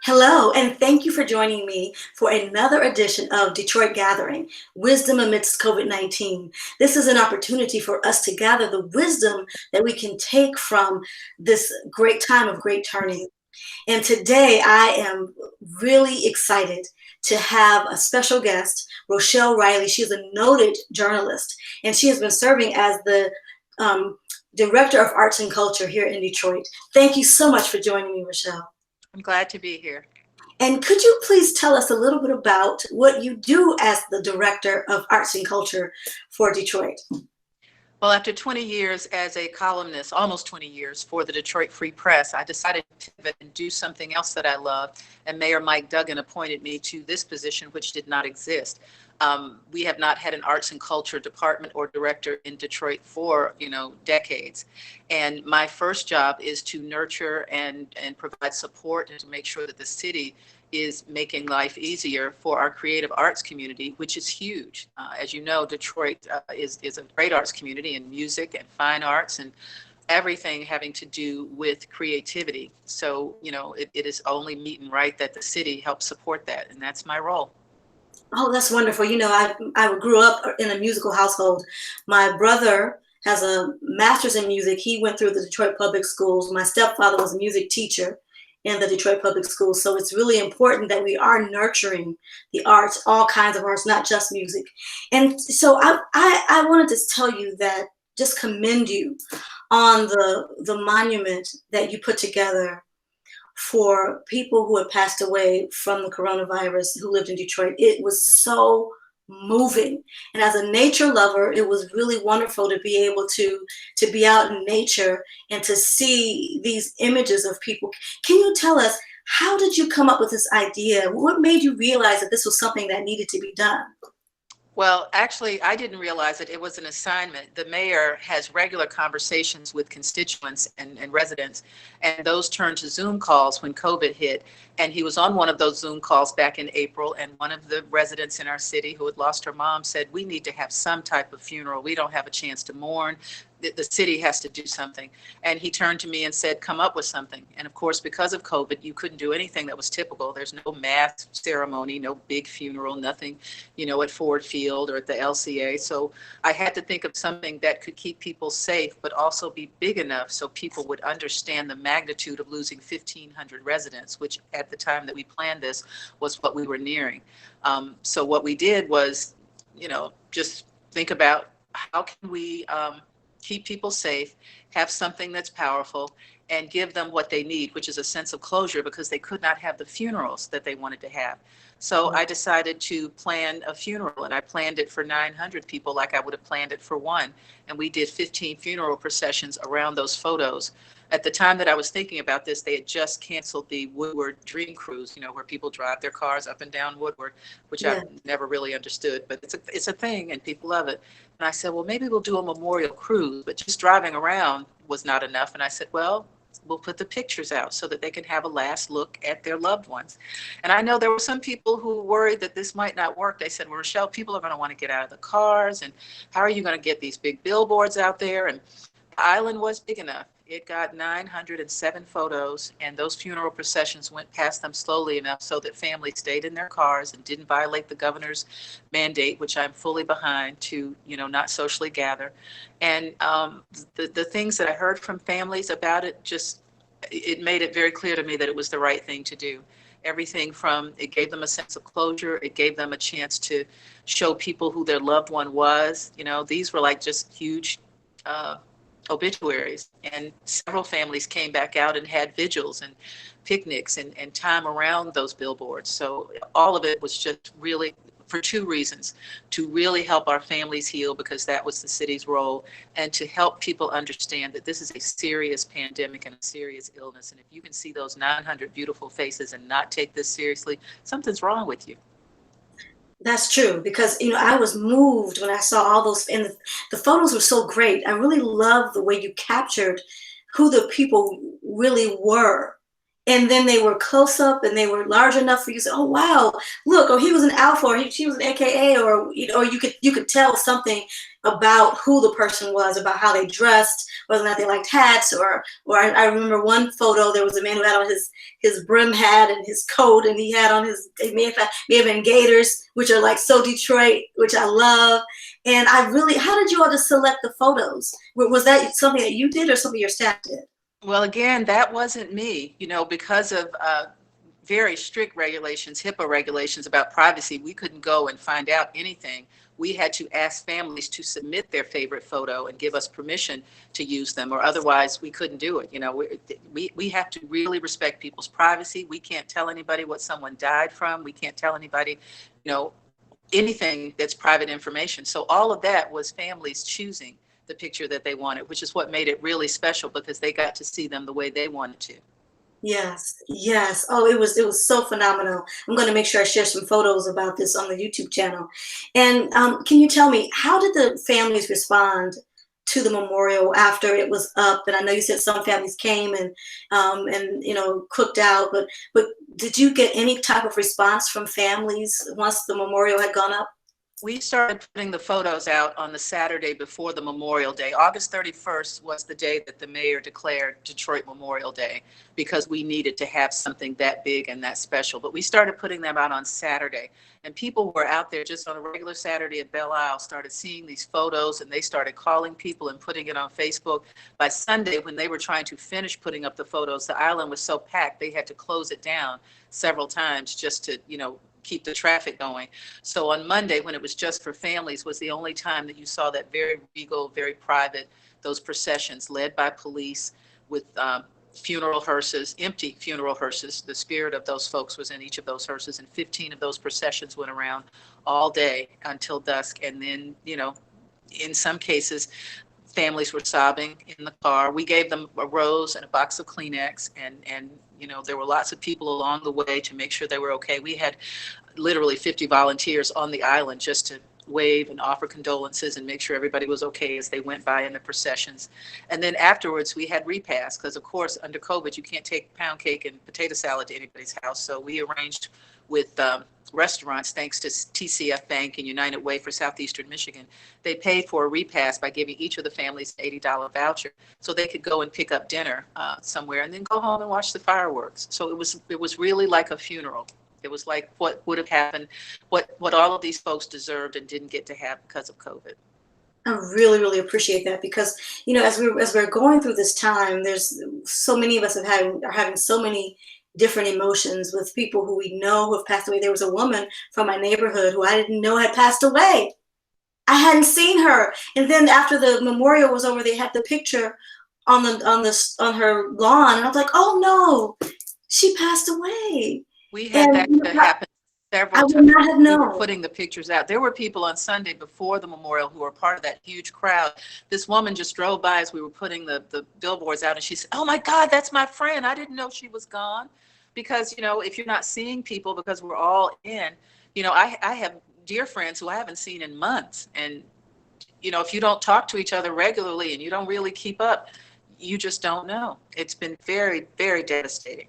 Hello, and thank you for joining me for another edition of Detroit Gathering, Wisdom Amidst COVID-19. This is an opportunity for us to gather the wisdom that we can take from this great time of great turning. And today I am really excited to have a special guest, Rochelle Riley. She's a noted journalist, and she has been serving as the Director of Arts and Culture here in Detroit. Thank you so much for joining me, Rochelle. I'm glad to be here. And could you please tell us a little bit about what you do as the Director of Arts and Culture for Detroit? Well, after 20 years as a columnist, almost 20 years for the Detroit Free Press, I decided to pivot and do something else that I love. And Mayor Mike Duggan appointed me to this position, which did not exist. We have not had an arts and culture department or director in Detroit for, decades. And my first job is to nurture and provide support and to make sure that the city is making life easier for our creative arts community, which is huge. As you know, Detroit is a great arts community in music and fine arts and everything having to do with creativity. So, it is only meet and right that the city helps support that. And that's my role. Oh, that's wonderful. I grew up in a musical household. My brother has a master's in music. He went through the Detroit Public Schools. My stepfather was a music teacher in the Detroit Public Schools. So it's really important that we are nurturing the arts, all kinds of arts, not just music. And so I wanted to tell you that, just commend you on the monument that you put together for people who had passed away from the coronavirus who lived in Detroit. It was so moving. And as a nature lover, it was really wonderful to be able to be out in nature and to see these images of people. Can you tell us, how did you come up with this idea? What made you realize that this was something that needed to be done? Well, actually, I didn't realize it. It was an assignment. The mayor has regular conversations with constituents and residents, and those turned to Zoom calls when COVID hit. And he was on one of those Zoom calls back in April, and one of the residents in our city who had lost her mom said, "We need to have some type of funeral. We don't have a chance to mourn. The city has to do something." And he turned to me and said, "Come up with something." And of course, because of COVID, you couldn't do anything that was typical. There's no mass ceremony, no big funeral, nothing, at Ford Field or at the LCA. So I had to think of something that could keep people safe, but also be big enough so people would understand the magnitude of losing 1,500 residents, which at the time that we planned this was what we were nearing. So what we did was, just think about how can we keep people safe, have something that's powerful, and give them what they need, which is a sense of closure, because they could not have the funerals that they wanted to have. So I decided to plan a funeral, and I planned it for 900 people like I would have planned it for one. And we did 15 funeral processions around those photos. At the time that I was thinking about this, they had just canceled the Woodward Dream Cruise, where people drive their cars up and down Woodward, which Yeah. I've never really understood, but it's a thing and people love it. And I said, well, maybe we'll do a memorial cruise, but just driving around was not enough. And I said, well, we'll put the pictures out so that they can have a last look at their loved ones. And I know there were some people who worried that this might not work. They said, well, Rochelle, people are going to want to get out of the cars, and how are you going to get these big billboards out there? And the island was big enough. It got 907 photos, and those funeral processions went past them slowly enough so that families stayed in their cars and didn't violate the governor's mandate, which I'm fully behind, to, not socially gather. And the things that I heard from families about it, it made it very clear to me that it was the right thing to do. Everything from, it gave them a sense of closure, it gave them a chance to show people who their loved one was. These were like just huge obituaries, and several families came back out and had vigils and picnics and time around those billboards. So all of it was just really for two reasons: to really help our families heal, because that was the city's role, and to help people understand that this is a serious pandemic and a serious illness. And if you can see those 900 beautiful faces and not take this seriously, something's wrong with you. That's true, because I was moved when I saw all those, and the photos were so great. I really love the way you captured who the people really were, and then they were close up and they were large enough for you to say, "Oh wow, look!" Or he was an alpha, or she was an AKA, or you could tell something about who the person was, about how they dressed, whether or not they liked hats, or I remember one photo. There was a man who had on his brim hat and his coat, and he had on it may have been gaiters, which are like so Detroit, which I love. And how did you all just select the photos? Was that something that you did or something your staff did? Well, again, that wasn't me, because of very strict regulations, HIPAA regulations about privacy. We couldn't go and find out anything. We had to ask families to submit their favorite photo and give us permission to use them, or otherwise we couldn't do it. We have to really respect people's privacy. We can't tell anybody what someone died from. We can't tell anybody, anything that's private information. So all of that was families choosing the picture that they wanted, which is what made it really special, because they got to see them the way they wanted to. Yes, yes. Oh, it was so phenomenal. I'm going to make sure I share some photos about this on the YouTube channel. And can you tell me, how did the families respond to the memorial after it was up? And I know you said some families came and cooked out, but did you get any type of response from families once the memorial had gone up? We started putting the photos out on the Saturday before the Memorial Day. August 31st was the day that the mayor declared Detroit Memorial Day, because we needed to have something that big and that special. But we started putting them out on Saturday, and people who were out there just on a regular Saturday at Belle started seeing these photos, and they started calling people and putting it on Facebook. By Sunday, when they were trying to finish putting up the photos, the island was so packed they had to close it down several times just to, keep the traffic going. So on Monday, when it was just for families, was the only time that you saw that very regal, very private, those processions led by police with funeral hearses, empty funeral hearses. The spirit of those folks was in each of those hearses, and 15 of those processions went around all day until dusk. And then, in some cases, families were sobbing in the car. We gave them a rose and a box of Kleenex, and there were lots of people along the way to make sure they were okay. We had literally 50 volunteers on the island just to wave and offer condolences and make sure everybody was okay as they went by in the processions. And then afterwards we had repasts, because of course under COVID you can't take pound cake and potato salad to anybody's house. So we arranged with restaurants, thanks to TCF Bank and United Way for Southeastern Michigan. They paid for a repast by giving each of the families an $80 voucher so they could go and pick up dinner somewhere and then go home and watch the fireworks. So it was really like a funeral. It was like what would have happened, what all of these folks deserved and didn't get to have because of COVID. I really, really appreciate that, because as we're going through this time, there's so many of us are having so many different emotions with people who we know who have passed away. There was a woman from my neighborhood who I didn't know had passed away. I hadn't seen her, and then after the memorial was over, they had the picture on her lawn, and I was like, "Oh no, she passed away." We had that happen several I would times. not have We were known. putting the pictures out. There were people on Sunday before the memorial who were part of that huge crowd. This woman just drove by as we were putting the billboards out, and she said, "Oh my God, that's my friend. I didn't know she was gone." Because, if you're not seeing people, because we're all in, I have dear friends who I haven't seen in months. And, if you don't talk to each other regularly and you don't really keep up, you just don't know. It's been very, very devastating.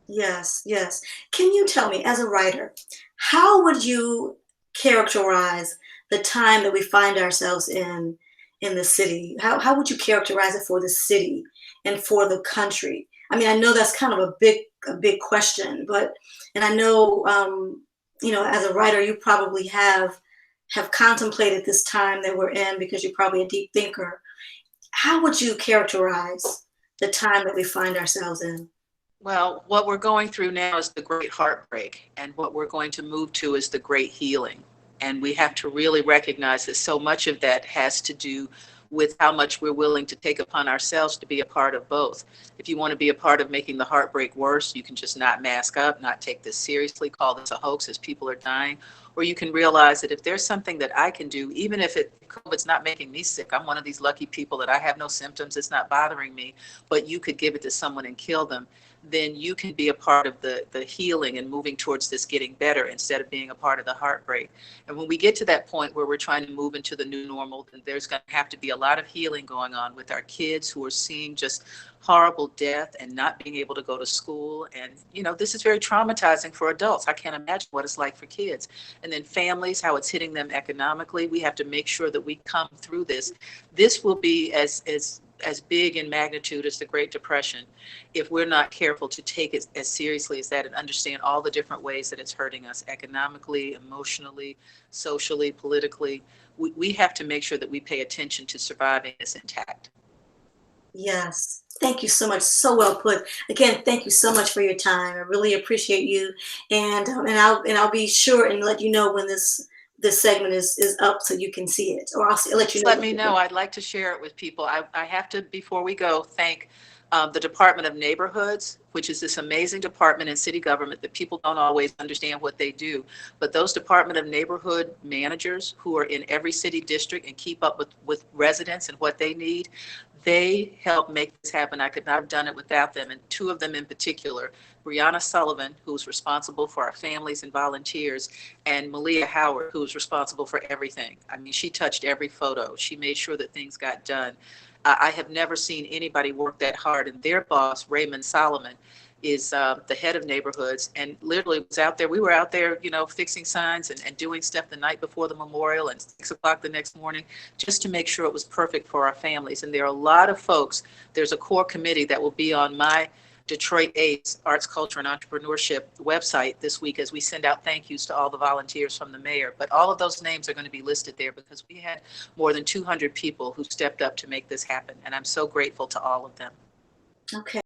Yes, yes. Can you tell me, as a writer, how would you characterize the time that we find ourselves in the city? How would you characterize it for the city and for the country? I mean, I know that's kind of a big question, and I know, as a writer, you probably have contemplated this time that we're in, because you're probably a deep thinker. How would you characterize the time that we find ourselves in? Well, what we're going through now is the Great Heartbreak, and what we're going to move to is the Great Healing. And we have to really recognize that so much of that has to do with how much we're willing to take upon ourselves to be a part of both. If you want to be a part of making the heartbreak worse, you can just not mask up, not take this seriously, call this a hoax as people are dying. Or you can realize that if there's something that I can do, even if COVID's not making me sick, I'm one of these lucky people that I have no symptoms, it's not bothering me, but you could give it to someone and kill them. then you can be a part of the healing and moving towards this getting better instead of being a part of the heartbreak. And when we get to that point where we're trying to move into the new normal, then there's going to have to be a lot of healing going on with our kids who are seeing just horrible death and not being able to go to school. And, this is very traumatizing for adults. I can't imagine what it's like for kids. And then families, how it's hitting them economically. We have to make sure that we come through this. This will be as big in magnitude as the Great Depression if we're not careful to take it as seriously as that and understand all the different ways that it's hurting us economically, emotionally, socially, politically. We have to make sure that we pay attention to surviving this intact. Yes. Thank you so much. So well put. Again, thank you so much for your time. I really appreciate you. And I'll be sure and let you know when this segment is up so you can see it, or I'll let you Just know. let me know. I'd like to share it with people. I have to, before we go, thank the Department of Neighborhoods, which is this amazing department in city government that people don't always understand what they do. But those Department of Neighborhood managers who are in every city district and keep up with residents and what they need, they help make this happen. I could not have done it without them. And two of them in particular, Brianna Sullivan, who's responsible for our families and volunteers, and Malia Howard, who's responsible for everything. I mean, she touched every photo. She made sure that things got done. I have never seen anybody work that hard. And their boss, Raymond Solomon, is the head of neighborhoods, and literally was out there. We were out there, fixing signs and doing stuff the night before the memorial and 6 o'clock the next morning, just to make sure it was perfect for our families. And there are a lot of folks. There's a core committee that will be on my Detroit AIDS Arts, Culture, and Entrepreneurship website this week as we send out thank yous to all the volunteers from the mayor. But all of those names are going to be listed there because we had more than 200 people who stepped up to make this happen. And I'm so grateful to all of them. Okay.